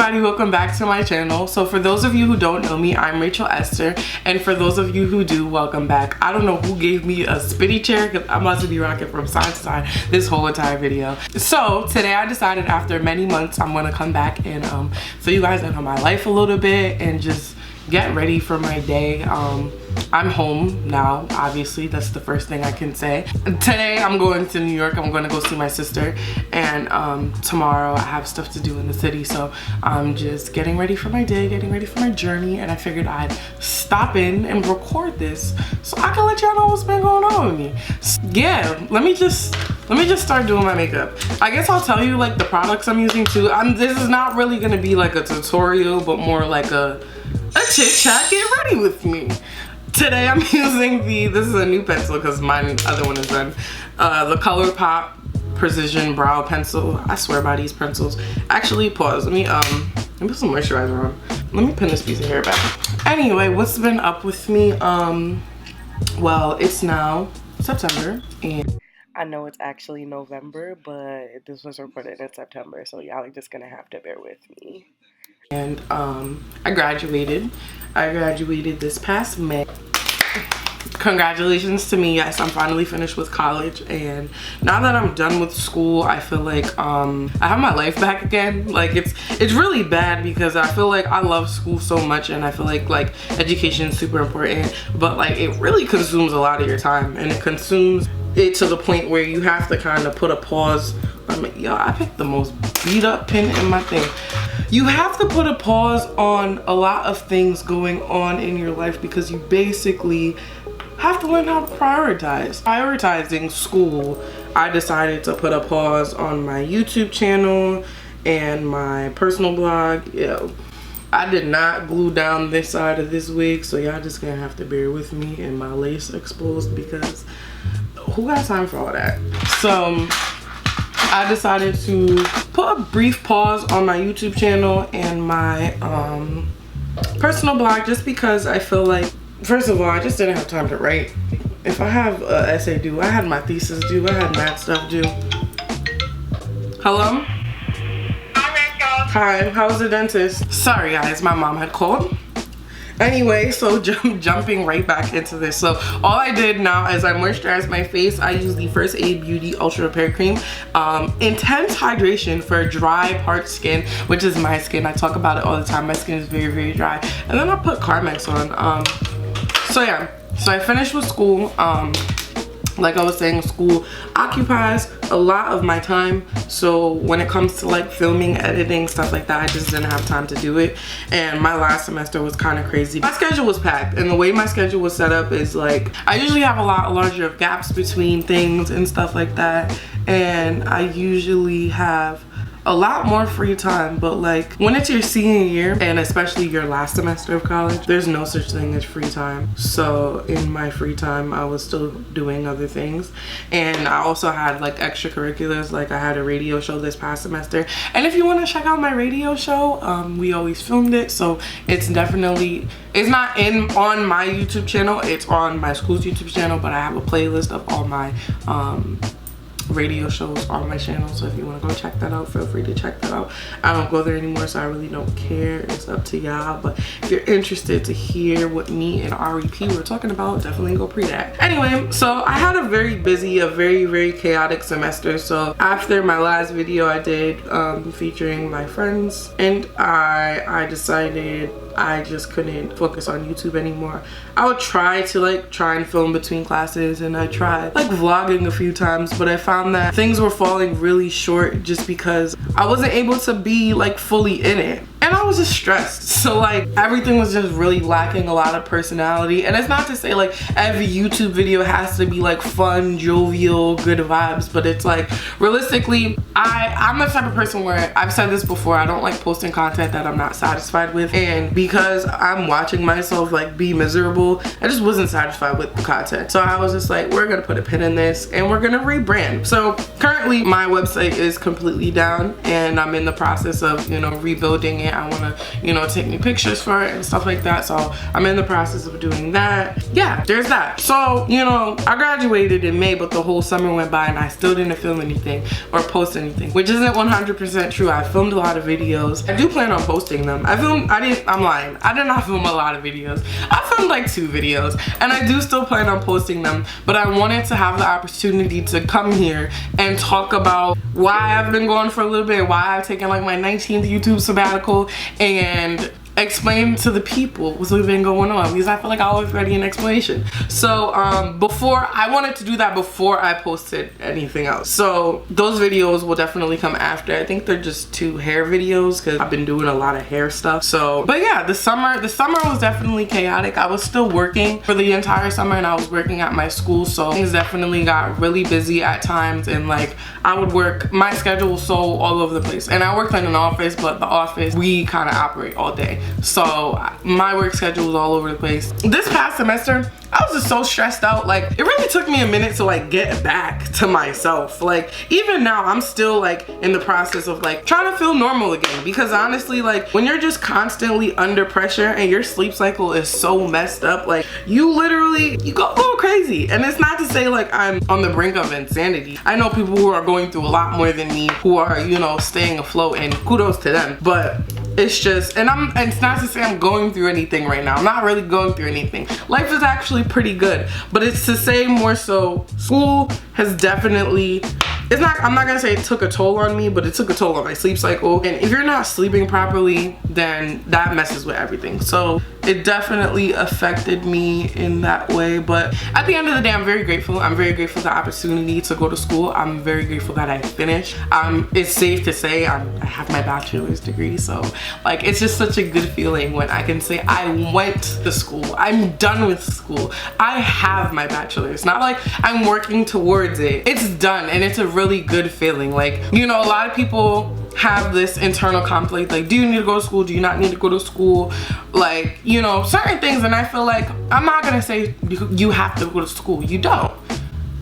everybody, welcome back to my channel. So for those of you who don't know me, I'm RachelEsther, and for those of you who do, welcome back. I don't know who gave me a spitty chair because I'm about to be rocking from side to side this whole entire video. So today I decided after many months I'm gonna come back and so you guys know my life a little bit and just get ready for my day. I'm home now, obviously. That's the first thing I can say. Today I'm going to New York. I'm going to go see my sister, and tomorrow I have stuff to do in the city, so I'm just getting ready for my day, getting ready for my journey, and I figured I'd stop in and record this so I can let y'all know what's been going on with me. Yeah, let me just start doing my makeup. I guess I'll tell you like the products I'm using too. This is not really gonna be like a tutorial, but more like a chit chat, get ready with me. Today I'm using this is a new pencil because my other one is done. The ColourPop Precision Brow Pencil. I swear by these pencils. Actually, pause. Let me put some moisturizer on. Let me pin this piece of hair back. Anyway, what's been up with me? Well, it's now September and I know it's actually November, but this was recorded in September, so y'all are just gonna have to bear with me. And I graduated this past May. Congratulations to me. Yes, I'm finally finished with college, and now that I'm done with school, I feel like I have my life back again. Like it's really bad because I feel like I love school so much, and I feel like education is super important, but like it really consumes a lot of your time, and it consumes it to the point where you have to kind of put a pause. Yo, I picked the most beat up pen in my thing. You have to put a pause on a lot of things going on in your life because you basically have to learn how to prioritize. Prioritizing school, I decided to put a pause on my YouTube channel and my personal blog. Yo, I did not glue down this side of this wig, so y'all just gonna have to bear with me and my lace exposed because who got time for all that? So I decided to put a brief pause on my YouTube channel and my personal blog just because I feel like, first of all, I just didn't have time to write. If I have an essay due, I had my thesis due, I had math stuff due. Hello? Hi, Rachel. Hi, how's the dentist? Sorry guys, my mom had called. Anyway, so jumping right back into this. So all I did now is I moisturized my face. I use the First Aid Beauty Ultra Repair Cream. Intense hydration for dry, parched skin, which is my skin. I talk about it all the time. My skin is very, very dry. And then I put Carmex on. So yeah, so I finished with school. Like I was saying, school occupies a lot of my time, so when it comes to like filming, editing, stuff like that, I just didn't have time to do it. And my last semester was kind of crazy. My schedule was packed, and the way my schedule was set up is like I usually have a lot larger of gaps between things and stuff like that, and I usually have a lot more free time. But like when it's your senior year and especially your last semester of college, there's no such thing as free time. So in my free time I was still doing other things, and I also had like extracurriculars. Like I had a radio show this past semester, and if you want to check out my radio show, we always filmed it, so it's not on my YouTube channel, it's on my school's YouTube channel, but I have a playlist of all my radio shows on my channel, so if you want to go check that out, feel free to check that out. I don't go there anymore, so I really don't care. It's up to y'all, but if you're interested to hear what me and REP were talking about, definitely go pre that. Anyway, so I had a very busy, a very, very chaotic semester. So after my last video I did featuring my friends, and I decided I just couldn't focus on YouTube anymore. I would try and film between classes, and I tried like vlogging a few times, but I found that things were falling really short just because I wasn't able to be like fully in it. And I was just stressed. So like everything was just really lacking a lot of personality. And it's not to say like every YouTube video has to be like fun, jovial, good vibes, but it's like realistically, I'm the type of person where I've said this before, I don't like posting content that I'm not satisfied with. And because I'm watching myself like be miserable, I just wasn't satisfied with the content. So I was just like, we're gonna put a pin in this and we're gonna rebrand. So currently my website is completely down and I'm in the process of, you know, rebuilding it. I want to, you know, take me pictures for it and stuff like that. So I'm in the process of doing that. Yeah, there's that. So, you know, I graduated in May, but the whole summer went by and I still didn't film anything or post anything, which isn't 100% true. I filmed a lot of videos. I do plan on posting them. I'm lying. I did not film a lot of videos. I filmed like 2 videos and I do still plan on posting them, but I wanted to have the opportunity to come here and talk about why I've been going for a little bit, why I've taken like my 19th YouTube sabbatical, and explain to the people what's been going on, because I feel like I always ready an explanation. So before, I wanted to do that before I posted anything else. So those videos will definitely come after. I think they're just 2 hair videos because I've been doing a lot of hair stuff. So, but yeah, the summer was definitely chaotic. I was still working for the entire summer and I was working at my school, so things definitely got really busy at times, and like I would work, my schedule was so all over the place, and I worked in an office, but the office, we kind of operate all day. So my work schedule was all over the place. This past semester, I was just so stressed out. Like, it really took me a minute to like get back to myself. Like, even now, I'm still like in the process of like trying to feel normal again, because honestly, like when you're just constantly under pressure and your sleep cycle is so messed up, like you go a little crazy. And it's not to say like I'm on the brink of insanity. I know people who are going through a lot more than me, who are, you know, staying afloat, and kudos to them. But it's just, and it's not to say I'm going through anything right now. I'm not really going through anything. Life is actually pretty good, but it's to say more so school has definitely, I'm not gonna say it took a toll on me, but it took a toll on my sleep cycle. And if you're not sleeping properly, then that messes with everything. So it definitely affected me in that way. But at the end of the day, I'm very grateful. I'm very grateful for the opportunity to go to school. I'm very grateful that I finished. It's safe to say I have my bachelor's degree. So like, it's just such a good feeling when I can say I went to school. I'm done with school. I have my bachelor's. Not like I'm working towards it. It's done, and it's a really good feeling. Like, you know, a lot of people have this internal conflict, like, do you need to go to school, do you not need to go to school, like, you know, certain things. And I feel like I'm not gonna say you have to go to school. You don't.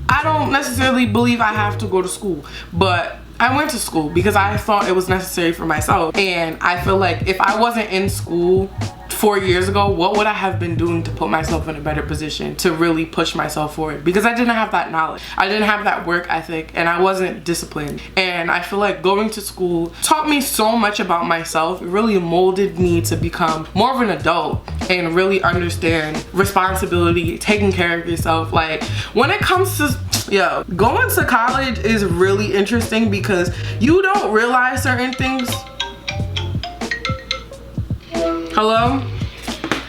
I don't necessarily believe I have to go to school, but I went to school because I thought it was necessary for myself. And I feel like if I wasn't in school 4 years ago, what would I have been doing to put myself in a better position to really push myself forward? Because I didn't have that knowledge. I didn't have that work ethic, and I wasn't disciplined. And I feel like going to school taught me so much about myself. It really molded me to become more of an adult and really understand responsibility, taking care of yourself. Like, when it comes to, yo, going to college is really interesting because you don't realize certain things. Hello?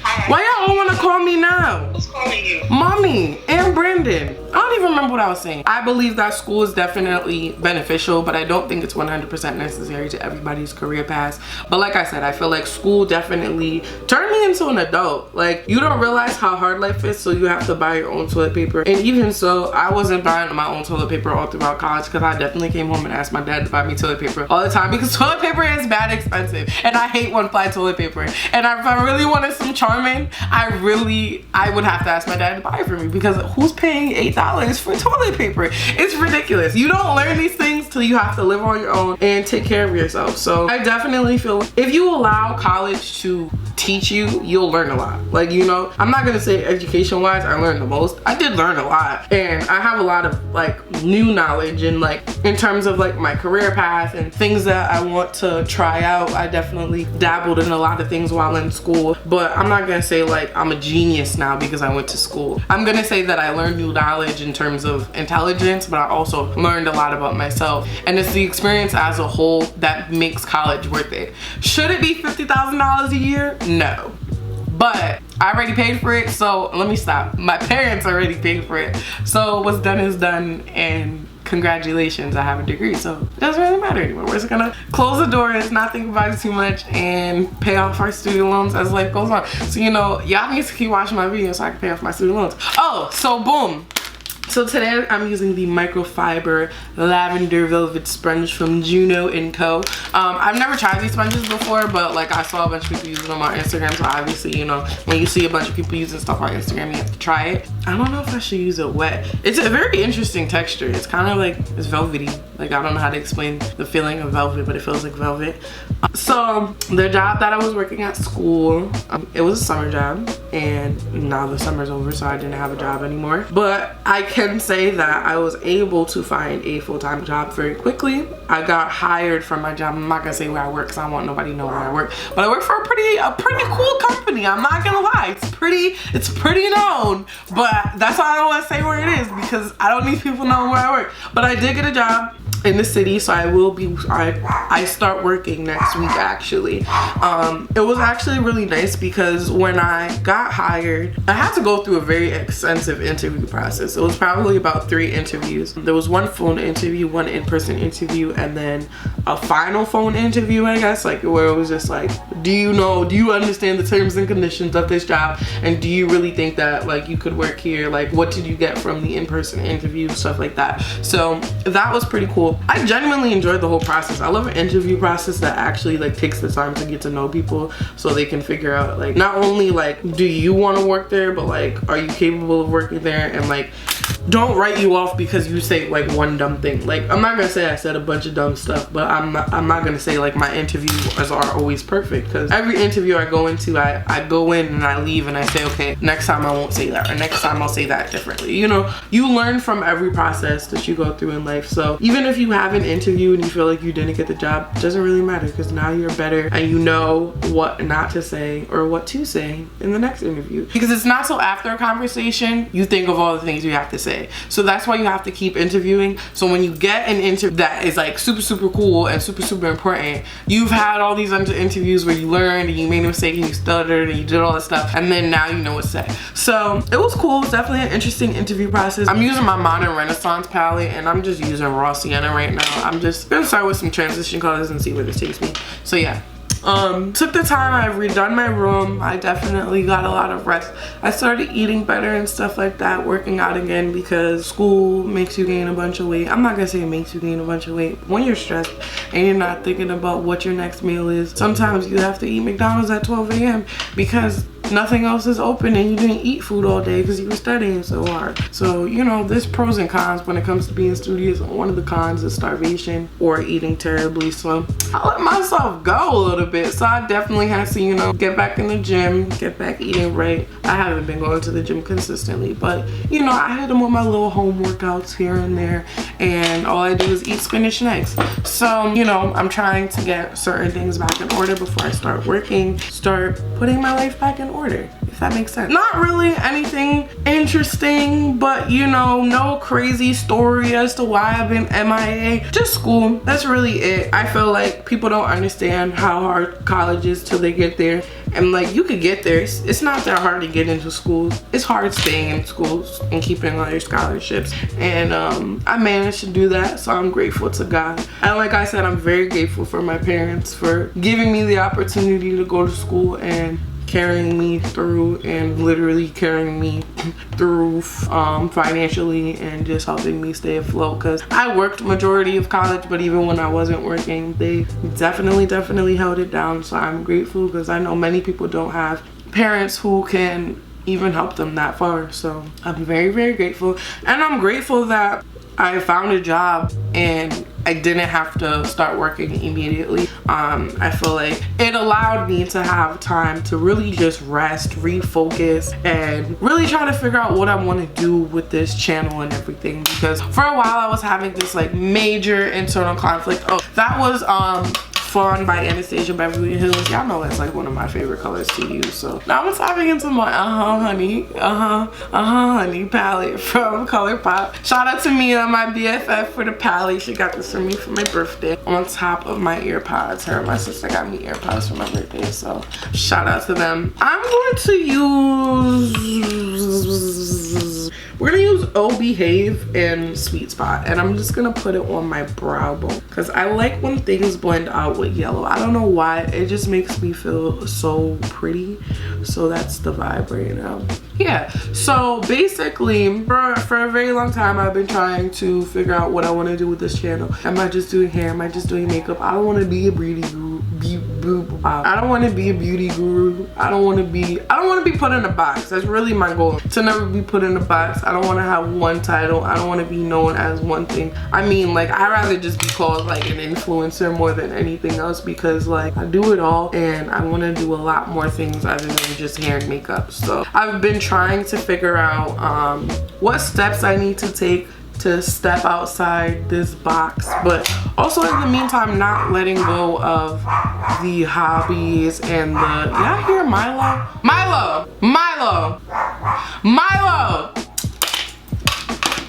Hi. Why y'all all wanna call me now? Who's calling you? Mommy and Brandon. I don't even remember what I was saying. I believe that school is definitely beneficial, but I don't think it's 100% necessary to everybody's career path. But like I said, I feel like school definitely turned me into an adult. Like, you don't realize how hard life is, so you have to buy your own toilet paper. And even so, I wasn't buying my own toilet paper all throughout college, because I definitely came home and asked my dad to buy me toilet paper all the time, because toilet paper is bad expensive. And I hate one-ply toilet paper. And if I really wanted some Charmin, I would have to ask my dad to buy it for me, because who's paying $8 for toilet paper? It's ridiculous. You don't learn these things till you have to live on your own and take care of yourself. So I definitely feel if you allow college to teach you, you'll learn a lot. Like, you know, I'm not gonna say education wise I learned the most. I did learn a lot, and I have a lot of like new knowledge, and like in terms of like my career path and things that I want to try out. I definitely dabbled in a lot of things while in school, but I'm not gonna say like I'm a genius now because I went to school. I'm gonna say that I learned new knowledge in terms of intelligence, but I also learned a lot about myself, and it's the experience as a whole that makes college worth it. Should it be $50,000 a year? No, but I already paid for it, so let me stop. My parents already paid for it, so what's done is done, and congratulations, I have a degree, so it doesn't really matter anymore. We're just gonna close the doors, not think about it too much, and pay off our student loans as life goes on. So, you know, y'all need to keep watching my videos so I can pay off my student loans. Oh, so boom. So today I'm using the microfiber lavender velvet sponge from Juno & Co. I've never tried these sponges before, but like I saw a bunch of people using them on Instagram, so obviously, you know, when you see a bunch of people using stuff on Instagram, you have to try it. I don't know if I should use it wet. It's a very interesting texture. It's kind of like, it's velvety. Like, I don't know how to explain the feeling of velvet, but it feels like velvet. So the job that I was working at school, it was a summer job, and now the summer's over, so I didn't have a job anymore. But I can say that I was able to find a full-time job very quickly. I got hired from my job. I'm not gonna say where I work because I don't want nobody to know where I work, but I work for a pretty cool company. I'm not gonna lie, it's pretty known, but that's why I don't want to say where it is, because I don't need people to know where I work. But I did get a job in the city, so I start working next week actually. It was actually really nice because when I got hired, I had to go through a very extensive interview process. It was probably about 3 interviews. There was 1 phone interview, 1 in-person interview, and then a final phone interview, I guess, like where it was just like, do you understand the terms and conditions of this job, and do you really think that like you could work here? Like, what did you get from the in-person interview, stuff like that. So that was pretty cool. I genuinely enjoyed the whole process. I love an interview process that actually like takes the time to get to know people, so they can figure out like not only like do you want to work there, but like are you capable of working there, and like don't write you off because you say like one dumb thing. Like, I'm not gonna say I said a bunch of dumb stuff, but I'm not gonna say like my interviews are always perfect, because every interview I go into, I go in and I leave and I say, okay, next time I won't say that, or next time I'll say that differently. You know, you learn from every process that you go through in life. So even if you have an interview and you feel like you didn't get the job, it doesn't really matter, because now you're better and you know what not to say or what to say in the next interview. Because it's not till after a conversation you think of all the things you have to say. So that's why you have to keep interviewing. So when you get an interview that is like super cool and super important, you've had all these interviews where you learned and you made a mistake and you stuttered and you did all that stuff, and then now you know what to say. So it was cool. It was definitely an interesting interview process. I'm using my Modern Renaissance palette, and I'm just using raw sienna right now. I'm just gonna start with some transition colors and see where this takes me. So yeah. Took the time, I've redone my room. I definitely got a lot of rest. I started eating better and stuff like that, working out again, because school makes you gain a bunch of weight. I'm not gonna say it makes you gain a bunch of weight. When you're stressed and you're not thinking about what your next meal is, sometimes you have to eat McDonald's at 12 a.m. because nothing else is open and you didn't eat food all day because you were studying so hard. So, you know, there's pros and cons when it comes to being studious. One of the cons is starvation or eating terribly. So I let myself go a little bit. So I definitely had to, you know, get back in the gym, get back eating right. I haven't been going to the gym consistently, but you know, I hit them with my little home workouts here and there, and all I do is eat spinach and eggs. So, you know, I'm trying to get certain things back in order before I start working, start putting my life back in order, if that makes sense. Not really anything interesting, but you know, no crazy story as to why I've been MIA. Just school. That's really it. I feel like people don't understand how hard college is till they get there. And like, you could get there. It's not that hard to get into schools. It's hard staying in schools and keeping all your scholarships. And I managed to do that, so I'm grateful to God. And like I said, I'm very grateful for my parents for giving me the opportunity to go to school and carrying me through, and literally carrying me through financially, and just helping me stay afloat, because I worked majority of college, but even when I wasn't working, they definitely held it down. So I'm grateful, because I know many people don't have parents who can even help them that far. So I'm very grateful, and I'm grateful that I found a job and I didn't have to start working immediately. I feel like it allowed me to have time to really just rest, refocus, and really try to figure out what I want to do with this channel and everything. Because for a while I was having this like major internal conflict. Oh, that was Fawn by Anastasia Beverly Hills. Y'all know that's like one of my favorite colors to use. So now I'm tapping into my honey palette from ColourPop. Shout out to Mia, my BFF, for the palette. She got this for me for my birthday, on top of my earpods. Her and my sister got me earpods for my birthday, so shout out to them. I'm going to use, we're gonna use Oh Behave and Sweet Spot, and I'm just gonna put it on my brow bone, because I like when things blend out with yellow. I don't know why, it just makes me feel so pretty. So that's the vibe right now. Yeah, so basically for a very long time I've been trying to figure out what I want to do with this channel. Am I just doing hair? Am I just doing makeup? I don't want to be a beauty boob. I don't want to be a beauty guru. I don't want to be put in a box. That's really my goal, to never be put in a box. I don't want to have one title. I don't want to be known as one thing. I mean, like, I'd rather just be called like an influencer more than anything else, because like I do it all and I want to do a lot more things other than just hair and makeup. So I've been trying to figure out what steps I need to take to step outside this box, but also in the meantime not letting go of the hobbies and the, y'all hear Milo? Milo! Milo! Milo!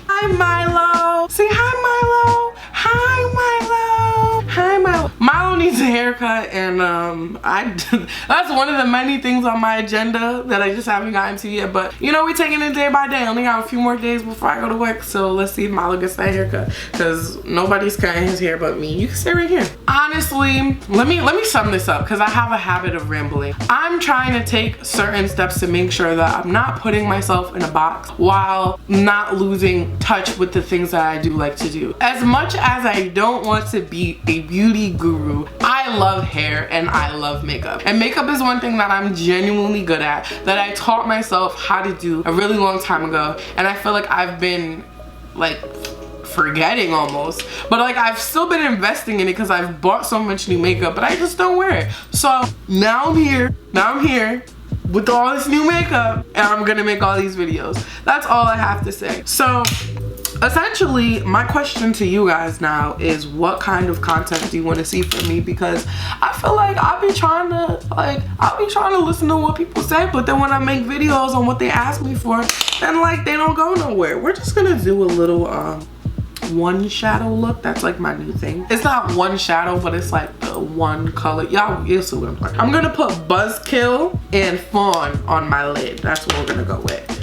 Hi Milo! Say hi Milo! Hi Milo! Hi Milo! Milo needs a haircut, and that's one of the many things on my agenda that I just haven't gotten to yet, but you know, we're taking it day by day. I only got a few more days before I go to work, so let's see if Milo gets that haircut, because nobody's cutting his hair but me. You can stay right here. Honestly, let me sum this up, because I have a habit of rambling. I'm trying to take certain steps to make sure that I'm not putting myself in a box while not losing touch with the things that I do like to do. As much as I don't want to be a beauty guru, I love hair and I love makeup. And makeup is one thing that I'm genuinely good at, that I taught myself how to do a really long time ago, and I feel like I've been like forgetting almost, but like I've still been investing in it because I've bought so much new makeup, but I just don't wear it. So now I'm here with all this new makeup, and I'm gonna make all these videos. That's all I have to say. So essentially, my question to you guys now is, what kind of content do you want to see from me? Because I feel like I'll be trying to listen to what people say, but then when I make videos on what they ask me for, then like they don't go nowhere. We're just gonna do a little one shadow look. That's like my new thing. It's not one shadow, but it's like the one color. You'll see what I'm talking about. I'm gonna put Buzzkill and Fawn on my lid. That's what we're gonna go with.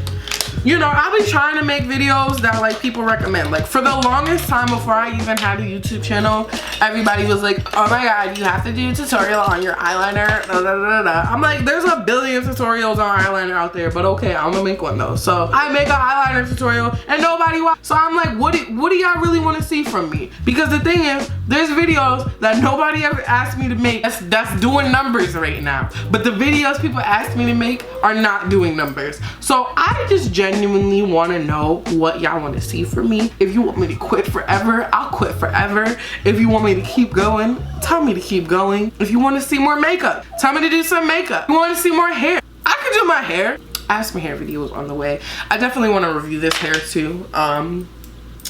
You know, I'll be trying to make videos that like people recommend. Like for the longest time before I even had a YouTube channel, everybody was like, oh my god, you have to do a tutorial on your eyeliner. Da, da, da, da. I'm like, there's a billion tutorials on eyeliner out there, but okay, I'm gonna make one though. So I make an eyeliner tutorial and nobody watches. So I'm like, what do y'all really want to see from me? Because the thing is, there's videos that nobody ever asked me to make that's doing numbers right now. But the videos people ask me to make are not doing numbers. So I just genuinely want to know what y'all want to see from me. If you want me to quit forever, I'll quit forever. If you want me to keep going, tell me to keep going. If you want to see more makeup, tell me to do some makeup. If you want to see more hair, I can do my hair. I have some hair videos on the way. I definitely want to review this hair too.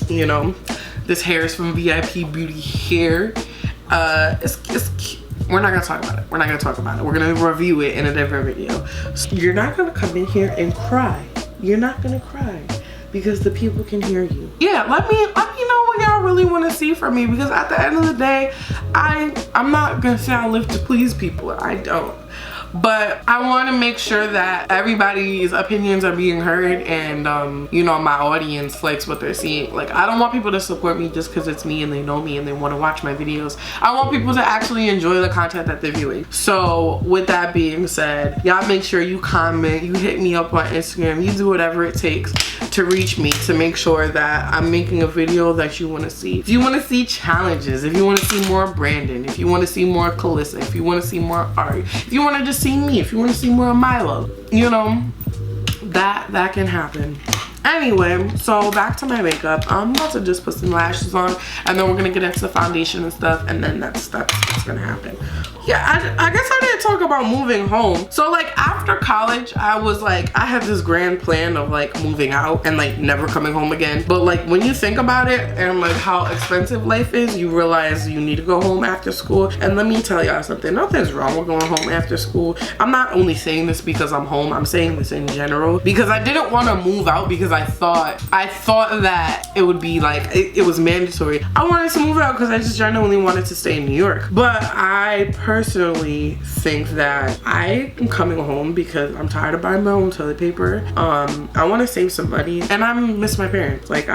You know, this hair is from VIP Beauty Hair. It's cute. We're not gonna talk about it. We're not gonna talk about it. We're gonna review it in a different video. So you're not gonna come in here and cry. You're not gonna cry because the people can hear you. Yeah, let me know what y'all really want to see from me, because at the end of the day, I'm not gonna say I live to please people. I don't. But I want to make sure that everybody's opinions are being heard, and you know, my audience likes what they're seeing. Like, I don't want people to support me just because it's me and they know me and they want to watch my videos. I want people to actually enjoy the content that they're viewing. So with that being said, y'all make sure you comment, you hit me up on Instagram, you do whatever it takes to reach me, to make sure that I'm making a video that you want to see. If you want to see challenges, if you want to see more Brandon, if you want to see more Calissa, if you want to see more Ari, if you want to just see me, if you want to see more Milo, you know, that can happen. Anyway, so back to my makeup. I'm about to just put some lashes on, and then we're gonna get into the foundation and stuff, and then that's what's gonna happen. Yeah, I guess I didn't talk about moving home. So like after college, I had this grand plan of like moving out and like never coming home again. But like when you think about it and like how expensive life is, you realize you need to go home after school. And let me tell y'all something, nothing's wrong with going home after school. I'm not only saying this because I'm home, I'm saying this in general, because I didn't want to move out because I thought that it would be like, it was mandatory. I wanted to move out because I just genuinely wanted to stay in New York. But I personally think that I am coming home because I'm tired of buying my own toilet paper. I want to save some money, and I miss my parents. Like,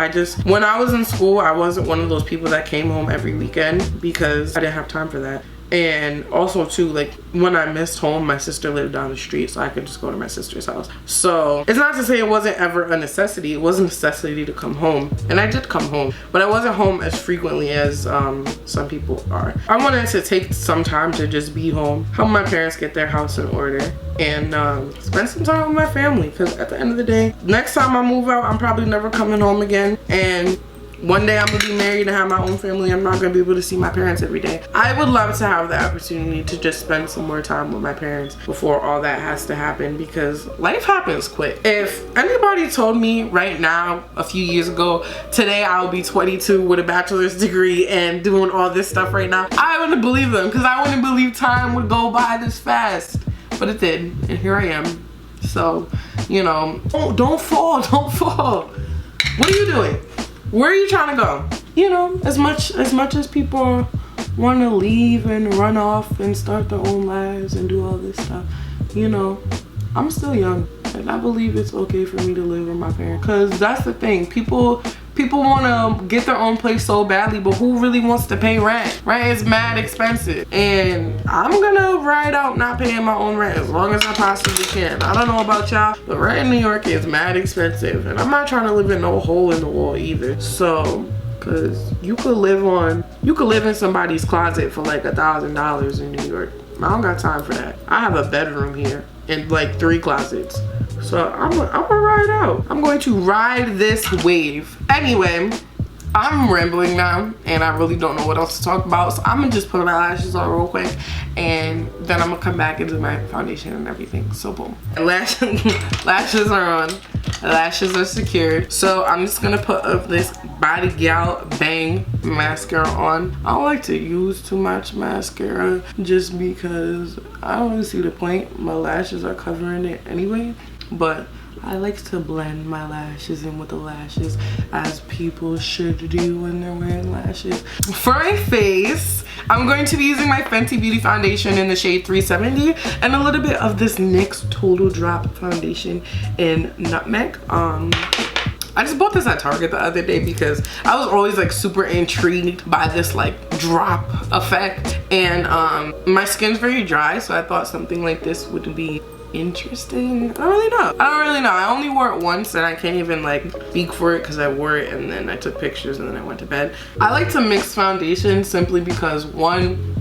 when I was in school, I wasn't one of those people that came home every weekend because I didn't have time for that. And also too, like when I missed home, my sister lived down the street, so I could just go to my sister's house. So it's not to say it wasn't ever a necessity. It was a necessity to come home, and I did come home, but I wasn't home as frequently as some people are. I wanted to take some time to just be home, help my parents get their house in order, and spend some time with my family, because at the end of the day, next time I move out, I'm probably never coming home again. And one day I'm gonna be married and have my own family. I'm not gonna be able to see my parents every day. I would love to have the opportunity to just spend some more time with my parents before all that has to happen, because life happens quick. If anybody told me right now, a few years ago, today I'll be 22 with a bachelor's degree and doing all this stuff right now, I wouldn't believe them, because I wouldn't believe time would go by this fast. But it did, and here I am. So, you know, don't fall. What are you doing? Where are you trying to go? You know, as much as people want to leave and run off and start their own lives and do all this stuff, you know, I'm still young, and I believe it's okay for me to live with my parents. Because that's the thing, people want to get their own place so badly, but who really wants to pay rent? Rent is mad expensive, and I'm gonna ride out not paying my own rent as long as I possibly can. I don't know about y'all, but rent in New York is mad expensive, and I'm not trying to live in no hole in the wall either. So, cause you could live in somebody's closet for like $1,000 in New York. I don't got time for that. I have a bedroom here and like 3 closets. So I'm gonna ride out. I'm going to ride this wave. Anyway, I'm rambling now, and I really don't know what else to talk about. So I'm gonna just put my lashes on real quick, and then I'm gonna come back and do my foundation and everything. So boom. Lashes are on. Lashes are secured. So I'm just gonna put this Body Gal Bang mascara on. I don't like to use too much mascara just because I don't really see the point. My lashes are covering it anyway. But I like to blend my lashes in with the lashes, as people should do when they're wearing lashes. For my face, I'm going to be using my Fenty Beauty foundation in the shade 370 and a little bit of this NYX Total Drop foundation in Nutmeg. I just bought this at Target the other day because I was always like super intrigued by this like drop effect, and my skin's very dry, so I thought something like this would be interesting. I don't really know. I only wore it once, and I can't even like speak for it because I wore it and then I took pictures and then I went to bed. I like to mix foundation simply because, one,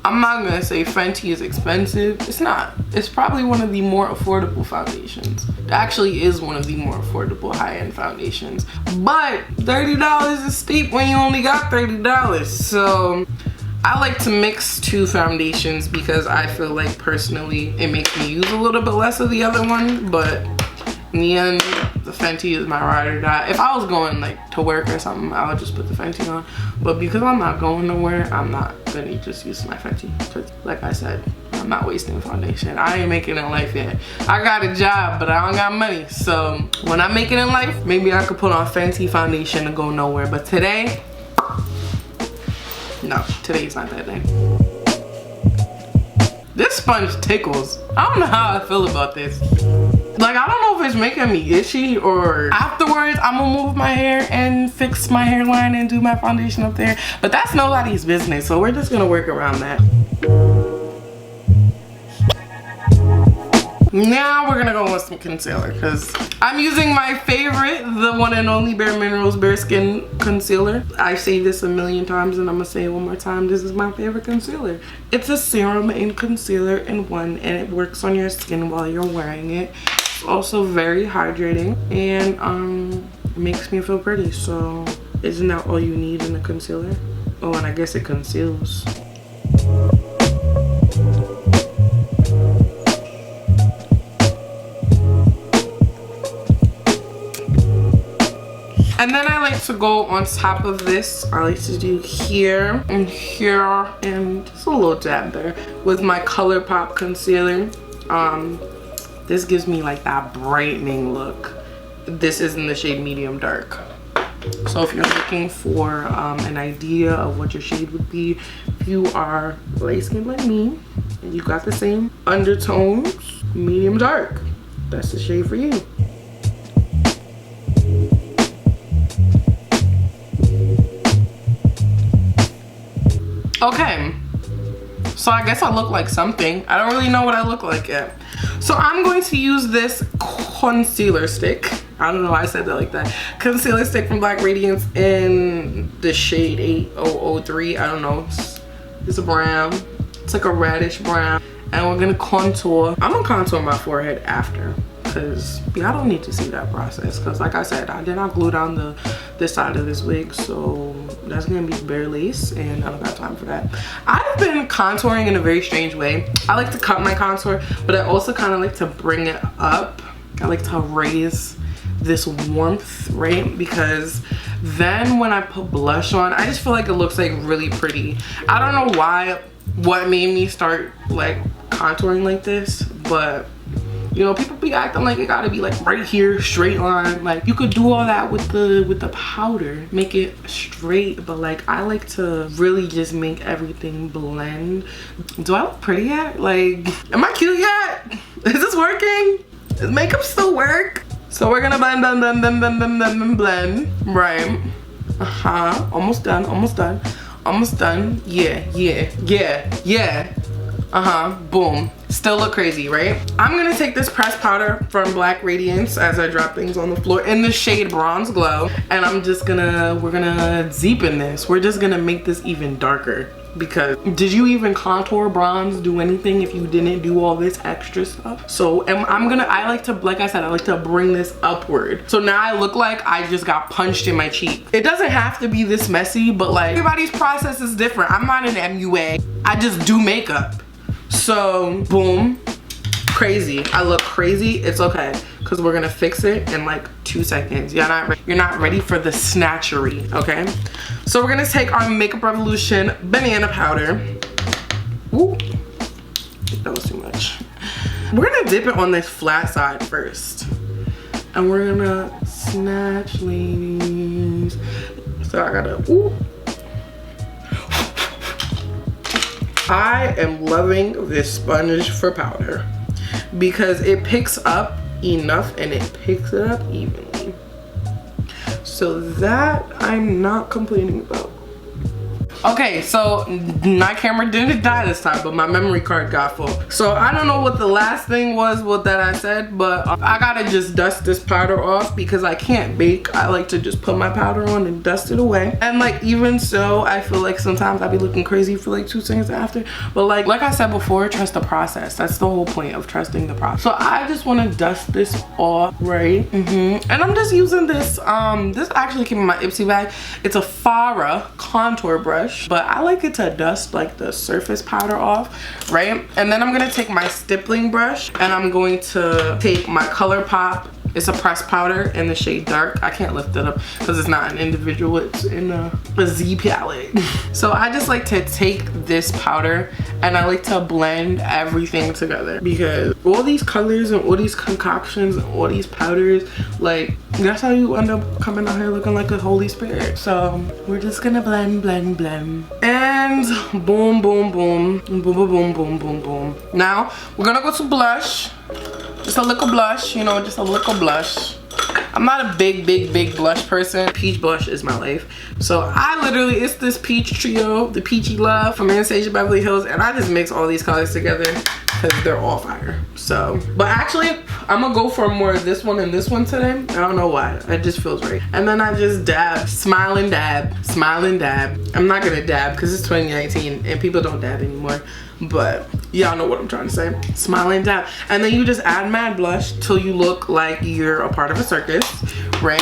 I'm not gonna say Fenty is expensive. It's not. It's probably one of the more affordable foundations. It actually is one of the more affordable high-end foundations. But $30 is steep when you only got $30. So I like to mix 2 foundations because I feel like personally it makes me use a little bit less of the other one, but in the end, the Fenty is my ride or die. If I was going like to work or something, I would just put the Fenty on. But because I'm not going nowhere, I'm not gonna just use my Fenty. Because like I said, I'm not wasting foundation. I ain't making it in life yet. I got a job, but I don't got money. So when I make it in life, maybe I could put on Fenty foundation and go nowhere. But today, no, today's not that day. This sponge tickles. I don't know how I feel about this. Like, I don't know if it's making me itchy, or afterwards I'm gonna move my hair and fix my hairline and do my foundation up there. But that's nobody's business, so we're just gonna work around that. Now we're gonna go with some concealer, because I'm using my favorite, the one and only Bare Minerals Bare Skin Concealer. I say this a million times and I'm gonna say it one more time. This is my favorite concealer. It's a serum and concealer in one, and it works on your skin while you're wearing it. It's also very hydrating, and it makes me feel pretty. So isn't that all you need in a concealer? Oh, and I guess it conceals. And then I like to go on top of this. I like to do here and here and just a little dab there with my ColourPop concealer. This gives me like that brightening look. This is in the shade medium dark. So if you're looking for an idea of what your shade would be, if you are light skinned like me and you got the same undertones, medium dark, that's the shade for you. Okay, So I guess I look like something. I don't really know what I look like yet. So I'm going to use this concealer stick. I don't know why I said that like that. Concealer stick from Black Radiance in the shade 8003. I don't know. It's a brown. It's like a reddish brown. And we're gonna contour. I'm gonna contour my forehead after. Because I don't need to see that process. Because like I said, I did not glue down this side of this wig. So that's gonna be bare lace. And I don't got time for that. I've been contouring in a very strange way. I like to cut my contour. But I also kind of like to bring it up. I like to raise this warmth, right? Because then when I put blush on, I just feel like it looks like really pretty. I don't know what made me start like contouring like this, but you know, people be acting like it gotta be like right here, straight line. Like you could do all that with the powder, make it straight, but like I like to really just make everything blend. Do I look pretty yet? Like, am I cute yet? Is this working? Does makeup still work? So we're gonna blend, right? Almost done, almost done, almost done. Yeah. Boom. Still look crazy, right? I'm gonna take this pressed powder from Black Radiance as I drop things on the floor in the shade Bronze Glow, and we're gonna deepen this. We're just gonna make this even darker. Because did you even contour, bronze, do anything if you didn't do all this extra stuff? So I like to, like I said, I like to bring this upward. So now I look like I just got punched in my cheek. It doesn't have to be this messy, but like everybody's process is different. I'm not an MUA. I just do makeup. So boom, crazy. I look crazy. It's okay, because we're gonna fix it in like 2 seconds. You're not ready for the snatchery, okay? So we're gonna take our Makeup Revolution banana powder. Ooh, that was too much. We're gonna dip it on this flat side first, and we're gonna snatch, ladies. So I gotta, ooh. I am loving this sponge for powder because it picks up enough and it picks it up evenly. So that I'm not complaining about. Okay, so my camera didn't die this time, but my memory card got full. So I don't know what the last thing was that I said, but I gotta just dust this powder off because I can't bake. I like to just put my powder on and dust it away. And like, even so, I feel like sometimes I be looking crazy for like 2 seconds after. But like I said before, trust the process. That's the whole point of trusting the process. So I just wanna dust this off, right? And I'm just using this, this actually came in my Ipsy bag. It's a Farah contour brush. But I like it to dust like the surface powder off, right? And then I'm gonna take my stippling brush and I'm going to take my ColourPop. It's a pressed powder in the shade Dark. I can't lift it up because it's not an individual, it's in a Z palette. So I just like to take this powder and I like to blend everything together because all these colors and all these concoctions and all these powders, like that's how you end up coming out here looking like a Holy Spirit. So we're just gonna blend, blend, blend. And boom, boom, boom, boom, boom, boom, boom, boom, boom. Now we're gonna go to blush. Just a little blush, you know, just a little blush. I'm not a big blush person. Peach blush is my life. So I literally, it's this peach trio, the Peachy Love from Anastasia Beverly Hills, and I just mix all these colors together because they're all fire. So, but actually, I'm gonna go for more of this one and this one today. I don't know why, it just feels right. And then I just dab, smile and dab, smile and dab. I'm not gonna dab because it's 2019 and people don't dab anymore. But y'all know what I'm trying to say. Smile and dab. And then you just add mad blush till you look like you're a part of a circus, right?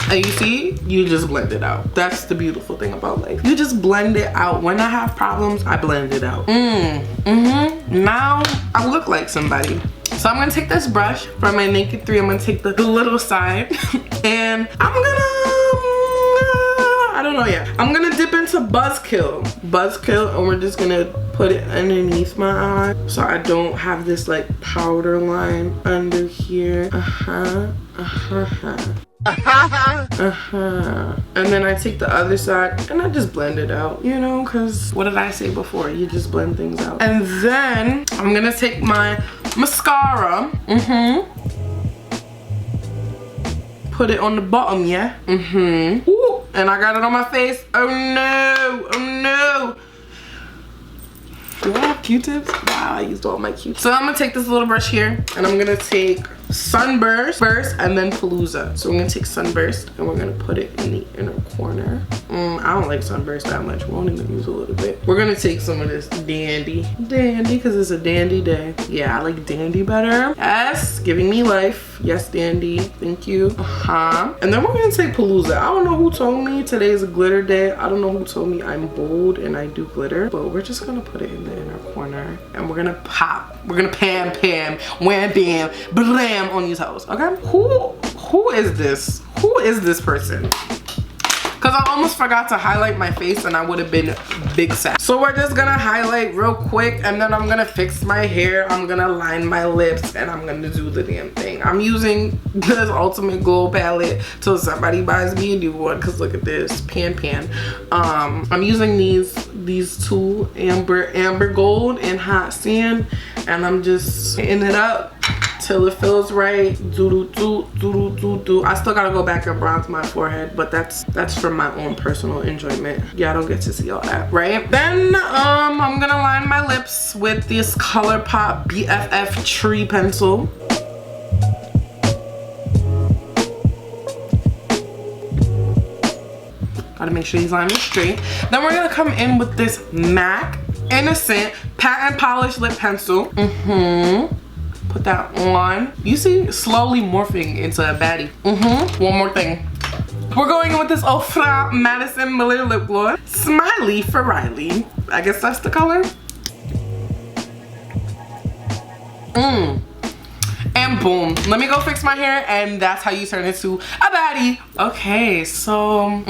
And you see, you just blend it out. That's the beautiful thing about life. You just blend it out. When I have problems, I blend it out. Now I look like somebody. So I'm gonna take this brush from my Naked 3. I'm gonna take the little side and I'm gonna, I don't know yet. I'm gonna dip into Buzzkill, and we're just gonna put it underneath my eye so I don't have this like powder line under here. And then I take the other side and I just blend it out, you know, because what did I say before? You just blend things out. And then I'm gonna take my mascara, put it on the bottom, yeah. Ooh, and I got it on my face. Oh no, oh no. Do I have Q-tips. Wow, I used all my Q-tips. So I'm gonna take this little brush here and I'm gonna take Sunburst first and then Palooza. So I'm gonna take Sunburst and we're gonna put it in the inner corner. I don't like Sunburst that much. We're only gonna use a little bit. We're gonna take some of this Dandy, because it's a dandy day. Yeah, I like Dandy better. Yes, giving me life. Yes, Dandy, thank you. And then we're gonna take Palooza. I don't know who told me today is a glitter day. I don't know who told me I'm bold and I do glitter, but we're just gonna put it in the inner corner and we're gonna pop. We're gonna pam, wham, bam, blam on these hoes, okay? Who is this? Who is this person? Because I almost forgot to highlight my face and I would have been big sad. So we're just gonna highlight real quick and then I'm gonna fix my hair. I'm gonna line my lips and I'm gonna do the damn thing. I'm using this Ultimate Gold palette till somebody buys me a new one, because look at this, pan. I'm using these two amber gold and hot sand, and I'm just hitting it up till it feels right. Do. I still gotta go back and bronze my forehead, but that's for my own personal enjoyment. Yeah, I don't get to see all that, right? Then I'm gonna line my lips with this ColourPop BFF Tree pencil. Gotta make sure these lines are straight. Then we're gonna come in with this MAC Innocent Patent Polish Lip Pencil. Put that on. You see, slowly morphing into a baddie. One more thing. We're going in with this Ofra Madison Miller lip gloss. Smiley for Riley. I guess that's the color. And boom. Let me go fix my hair, and that's how you turn into a baddie. Okay, so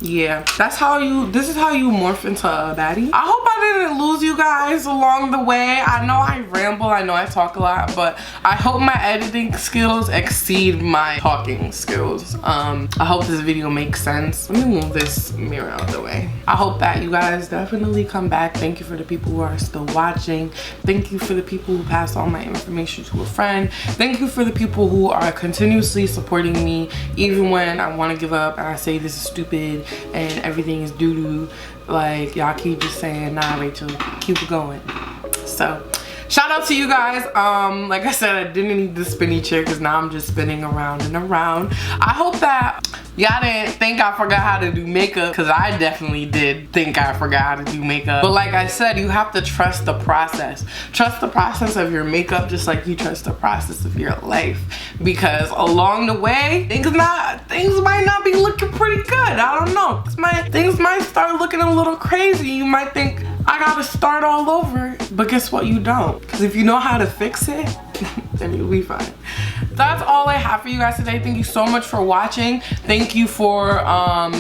yeah, this is how you morph into a baddie. I hope I didn't lose you guys along the way. I know I ramble, I know I talk a lot, but I hope my editing skills exceed my talking skills. I hope this video makes sense. Let me move this mirror out of the way. I hope that you guys definitely come back. Thank you for the people who are still watching. Thank you for the people who passed all my information to a friend. Thank you for the people who are continuously supporting me, even when I want to give up and I say this is stupid and everything is doo-doo. Like, y'all keep just saying, nah, Rachel, keep it going. So shout out to you guys. Like I said, I didn't need the spinny chair because now I'm just spinning around and around. I hope that y'all didn't think I forgot how to do makeup, because I definitely did think I forgot how to do makeup. But like I said, you have to trust the process. Trust the process of your makeup just like you trust the process of your life, because along the way, things might not be looking pretty good. I don't know. Things might start looking a little crazy. You might think, I gotta start all over, but guess what? You don't, because if you know how to fix it, then you'll be fine. That's all I have for you guys today. Thank you so much for watching. Thank you for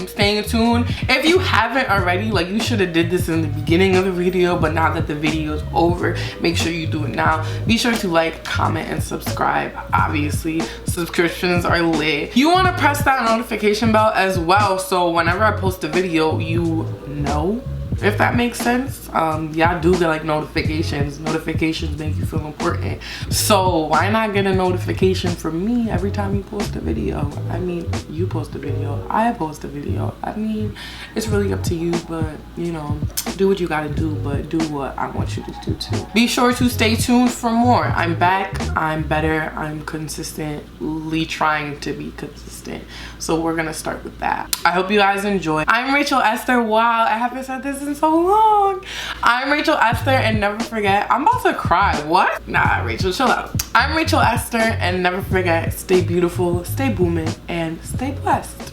staying tuned. If you haven't already, like, you should have did this in the beginning of the video, but now that the video is over, make sure you do it now. Be sure to like, comment, and subscribe. Obviously, subscriptions are lit. You want to press that notification bell as well, so whenever I post a video, you know, if that makes sense. Y'all do get like notifications. Notifications make you feel important. So why not get a notification from me every time you post a video? I mean, you post a video, I post a video. I mean, it's really up to you, but you know, do what you gotta do, but do what I want you to do too. Be sure to stay tuned for more. I'm back, I'm better, I'm consistently trying to be consistent. So we're gonna start with that. I hope you guys enjoy. I'm RachelEsther. Wow, I haven't said this in so long. I'm RachelEsther, and never forget, I'm about to cry. What? Nah, Rachel, chill out. I'm RachelEsther, and never forget, stay beautiful, stay booming, and stay blessed.